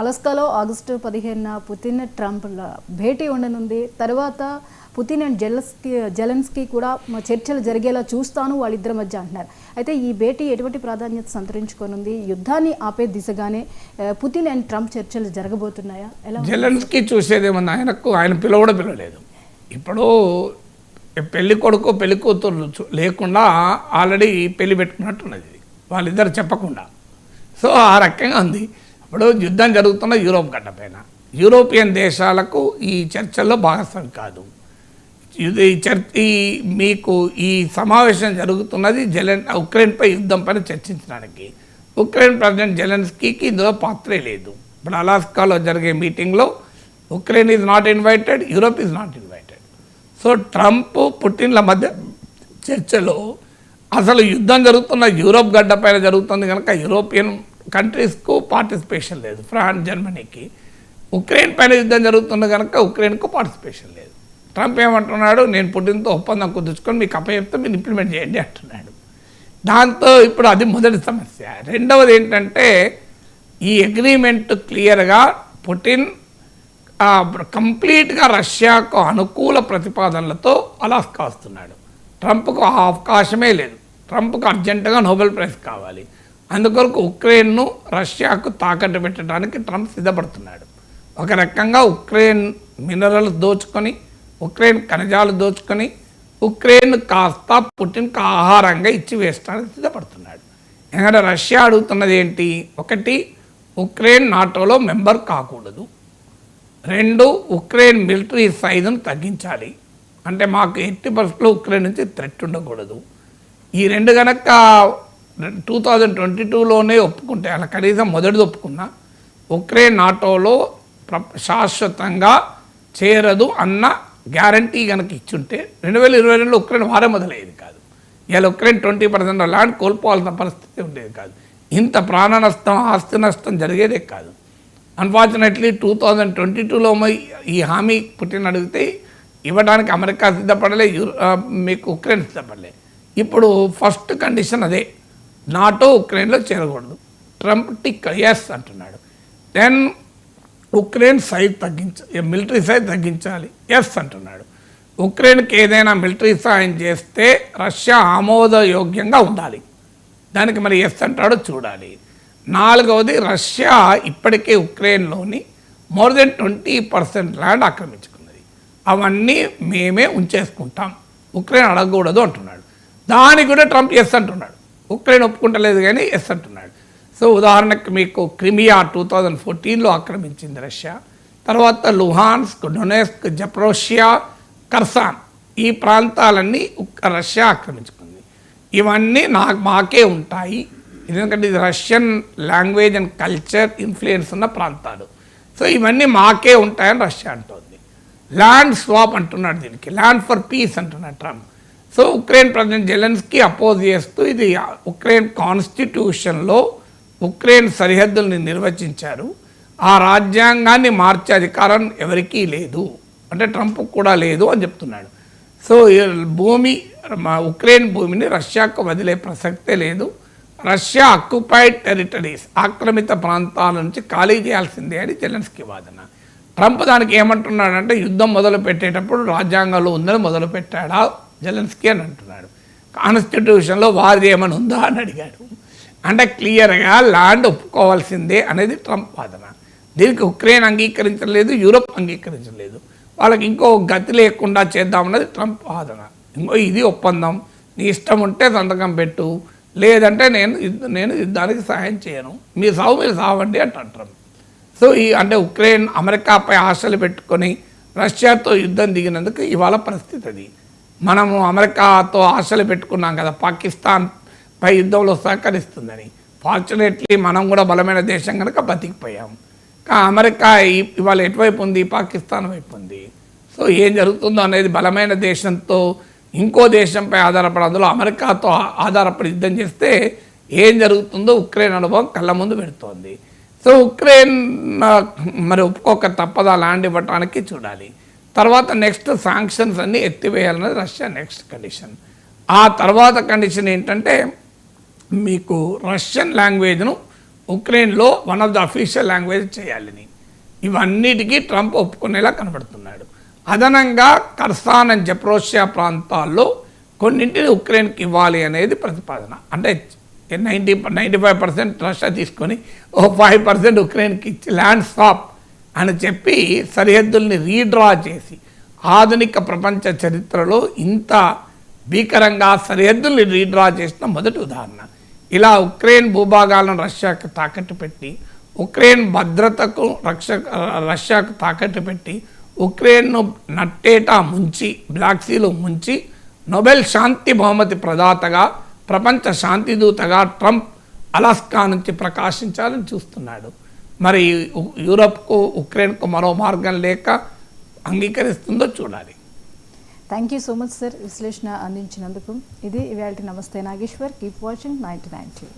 అలస్కాలో August 15న Putin Trump భేటీ ఉండనుంది. తర్వాత Putin and Zelensky కూడా చర్చలు జరిగేలా చూస్తాను వాళ్ళిద్దరి మధ్య అంటున్నారు. అయితే ఈ భేటీ ఎటువంటి ప్రాధాన్యత సంతరించుకోనుంది? యుద్ధాన్ని ఆపే దిశగానే పుతిన్ అండ్ ట్రంప్ చర్చలు జరగబోతున్నాయా? ఎలా? జెలెన్స్కీ చూసేదేమన్నా ఆయన పిలవలేదు. ఇప్పుడు పెళ్లి కొడుకు పెళ్లి కూతురు లేకుండా ఆల్రెడీ పెళ్లి పెట్టుకున్నట్టున్నది వాళ్ళిద్దరు చెప్పకుండా. సో ఆ రకంగా ఉంది. ఇప్పుడు యుద్ధం జరుగుతున్న యూరోప్ గడ్డ పైన యూరోపియన్ దేశాలకు ఈ చర్చల్లో భాగస్వామి కాదు. మీకు ఈ సమావేశం జరుగుతున్నది ఉక్రెయిన్పై యుద్ధం పైన చర్చించడానికి. ఉక్రెయిన్ ప్రెసిడెంట్ జెలెన్స్కీకి ఇందులో పాత్రే లేదు. ఇప్పుడు అలాస్కాలో జరిగే మీటింగ్లో Ukraine is not invited, Europe is not invited. So Trump పుటిన్ల మధ్య చర్చలో అసలు యుద్ధం జరుగుతున్న యూరోప్ గడ్డ పైన జరుగుతుంది కనుక యూరోపియన్ కంట్రీస్కు పార్టిసిపేషన్ లేదు. ఫ్రాన్స్, జర్మనీకి. ఉక్రెయిన్ పైన యుద్ధం జరుగుతుంది కనుక ఉక్రెయిన్కు పార్టిసిపేషన్ లేదు. ట్రంప్ ఏమంటున్నాడు, నేను పుటిన్తో ఒప్పందం కుదుర్చుకొని మీకు అప్పచెప్తే మీరు ఇంప్లిమెంట్ చేయండి అంటున్నాడు. దాంతో ఇప్పుడు అది మొదటి సమస్య. రెండవది ఏంటంటే ఈ అగ్రిమెంట్ క్లియర్గా పుటిన్ కంప్లీట్గా రష్యాకు అనుకూల ప్రతిపాదనలతో అలాస్కా వస్తున్నాడు. ట్రంప్కు ఆ అవకాశమే లేదు. ట్రంప్కు అర్జెంటుగా నోబెల్ ప్రైజ్ కావాలి. అందుకొరకు ఉక్రెయిన్ను రష్యాకు తాకట్టు పెట్టడానికి ట్రంప్ సిద్ధపడుతున్నాడు. ఒక రకంగా ఉక్రెయిన్ మినరల్స్ దోచుకొని, ఉక్రెయిన్ ఖనిజాలు దోచుకొని, ఉక్రెయిన్ కాస్త పుటిన్కు ఆహారంగా ఇచ్చి వేయడానికి సిద్ధపడుతున్నాడు. ఎందుకంటే రష్యా అడుగుతున్నది ఏంటి? ఒకటి, ఉక్రెయిన్ నాటోలో మెంబర్ కాకూడదు. రెండు, ఉక్రెయిన్ మిలిటరీ సైజును తగ్గించాలి. అంటే మాకు ఎట్టి పరిస్థితుల్లో ఉక్రెయిన్ నుంచి థ్రెట్ ఉండకూడదు. ఈ రెండు కనుక 2022లోనే ఒప్పుకుంటే, అలా కనీసం మొదటిది ఒప్పుకున్నా ఉక్రెయిన్ నాటోలో శాశ్వతంగా చేరదు అన్న గ్యారంటీ కనుక ఇచ్చుంటే 2022లో ఉక్రెయిన్ వారే మొదలయ్యేది కాదు. ఇలా ఉక్రెయిన్ 20% ల్యాండ్ కోల్పోవాల్సిన పరిస్థితి ఉండేది కాదు. ఇంత ప్రాణ నష్టం, ఆస్తి నష్టం జరిగేదే కాదు. అన్ఫార్చునేట్లీ 2022లో ఈ హామీ పుటిన్ అడిగితే ఇవ్వడానికి అమెరికా సిద్ధపడలే, మీకు ఉక్రెయిన్ సిద్ధపడలే. ఇప్పుడు ఫస్ట్ కండిషన్ అదే, నాటో ఉక్రెయిన్లో చేరకూడదు. ట్రంప్ టిక్ ఎస్ అంటున్నాడు. Then Ukraine size military size తగ్గించాలి, ఎస్ అంటున్నాడు. ఉక్రెయిన్కి ఏదైనా మిలిటరీ సాయం చేస్తే రష్యా ఆమోదయోగ్యంగా ఉండాలి. దానికి మరి ఎస్ అంటాడో చూడాలి. నాలుగవది, రష్యా ఇప్పటికే ఉక్రెయిన్లోని మోర్ దెన్ 20% ల్యాండ్ ఆక్రమించుకున్నది. అవన్నీ మేమే ఉంచేసుకుంటాం, ఉక్రెయిన్ అడగకూడదు అంటున్నాడు. దానికి కూడా ట్రంప్ ఎస్ అంటున్నాడు. ఉక్రెయిన్ ఒప్పుకుంటలేదు కానీ ఎస్ అంటున్నాడు. సో ఉదాహరణకు మీకు క్రిమియా 2014లో ఆక్రమించింది రష్యా. తర్వాత లుహాన్స్క్, డొనెట్స్క్, జప్రోషియా, కర్సాన్ ఈ ప్రాంతాలన్నీ రష్యా ఆక్రమించుకుంది. ఇవన్నీ మాకే ఉంటాయి, ఎందుకంటే ఇది Russian language and culture influence ఉన్న ప్రాంతాలు. సో ఇవన్నీ మాకే ఉంటాయని రష్యా అంటుంది. ల్యాండ్ స్వాప్ అంటున్నాడు, దీనికి ల్యాండ్ ఫర్ పీస్ అంటున్నాడు Trump. So Ukraine president Zelensky oppose చేస్తూ ఇది ఉక్రెయిన్ కాన్స్టిట్యూషన్లో ఉక్రెయిన్ సరిహద్దుల్ని నిర్వచించారు, ఆ రాజ్యాంగాన్ని మార్చే అధికారం ఎవరికీ లేదు, అంటే ట్రంప్ కూడా లేదు అని చెప్తున్నాడు. సో ఉక్రెయిన్ భూమిని రష్యాకు వదిలే ప్రసక్తే లేదు. రష్యా అక్యుపైడ్ టెరిటరీస్, ఆక్రమిత ప్రాంతాల నుంచి ఖాళీ చేయాల్సిందే అని జెలెన్స్కీ వాదన. ట్రంప్ దానికి ఏమంటున్నాడంటే, యుద్ధం మొదలు పెట్టేటప్పుడు రాజ్యాంగంలో ఉందని మొదలు పెట్టాడా జెలెన్స్కీ అని అంటున్నాడు. కాన్స్టిట్యూషన్లో వారిది ఏమైనా ఉందా అని అడిగాడు. అంటే క్లియర్గా ల్యాండ్ ఒప్పుకోవాల్సిందే అనేది ట్రంప్ వాదన. దీనికి ఉక్రెయిన్ అంగీకరించలేదు, యూరోప్ అంగీకరించలేదు. వాళ్ళకి ఇంకో గతి లేకుండా చేద్దామన్నది ట్రంప్ వాదన. ఇది ఒప్పందం, నీ ఇష్టం ఉంటే సంతకం పెట్టు, లేదంటే నేను యుద్ధానికి సహాయం చేయను, మీ సావు మీరు సావండి అంటారు ట్రంప్. సో అంటే ఉక్రెయిన్ అమెరికాపై ఆశలు పెట్టుకొని రష్యాతో యుద్ధం దిగినందుకు ఇవాళ పరిస్థితి అది. మనము అమెరికాతో ఆశలు పెట్టుకున్నాం కదా పాకిస్తాన్ పై యుద్ధంలో సహకరిస్తుందని. ఫార్చునేట్లీ మనం కూడా బలమైన దేశం కనుక బతికిపోయాం. కానీ అమెరికా ఇవాళ ఎటువైపు ఉంది? పాకిస్తాన్ వైపు ఉంది. సో ఏం జరుగుతుందో అనేది బలమైన దేశంతో ఇంకో దేశంపై ఆధారపడి, అందులో అమెరికాతో ఆధారపడి యుద్ధం చేస్తే ఏం జరుగుతుందో ఉక్రెయిన్ అనుభవం కళ్ళ ముందు పెడుతోంది. సో ఉక్రెయిన్ మరి ఒప్పుకోక తప్పదా ల్యాండ్ ఇవ్వటానికి చూడాలి. తర్వాత నెక్స్ట్ శాంక్షన్స్ అన్నీ ఎత్తివేయాలన్నది రష్యా నెక్స్ట్ కండిషన్. ఆ తర్వాత కండిషన్ ఏంటంటే, మీకు రష్యన్ లాంగ్వేజ్ను ఉక్రెయిన్లో one of the official language చేయాలని. ఇవన్నిటికీ ట్రంప్ ఒప్పుకునేలా కనబడుతున్నాడు. అదనంగా కర్సాన్ అండ్ జప్రోషియా ప్రాంతాల్లో కొన్నింటిని ఉక్రెయిన్కి ఇవ్వాలి అనేది ప్రతిపాదన. అంటే 95% రష్యా తీసుకొని 5% ఉక్రెయిన్కి ఇచ్చి ల్యాండ్ స్వాప్ అని చెప్పి సరిహద్దుల్ని రీడ్రా చేసి, ఆధునిక ప్రపంచ చరిత్రలో ఇంత భీకరంగా సరిహద్దుల్ని రీడ్రా చేసిన మొదటి ఉదాహరణ. ఇలా ఉక్రెయిన్ భూభాగాలను రష్యాకు తాకట్టు పెట్టి, ఉక్రెయిన్ భద్రతకు రష్యాకు తాకట్టు పెట్టి, ఉక్రెయిన్ను నట్టేటా ముంచి, బ్లాక్ సీలో ముంచి, నోబెల్ శాంతి బహుమతి ప్రదాతగా, ప్రపంచ శాంతిదూతగా ట్రంప్ అలాస్కా నుంచి ప్రకాశించాలని చూస్తున్నాడు. మరి యూరప్కు ఉక్రెయిన్కు మరో మార్గం లేక అంగీకరిస్తుందో చూడాలి. Thank you so much sir, విశ్లేషణ అందించినందుకు. ఇది ఇవాళ నమస్తే నాగేశ్వర్. Keep watching 99 TV.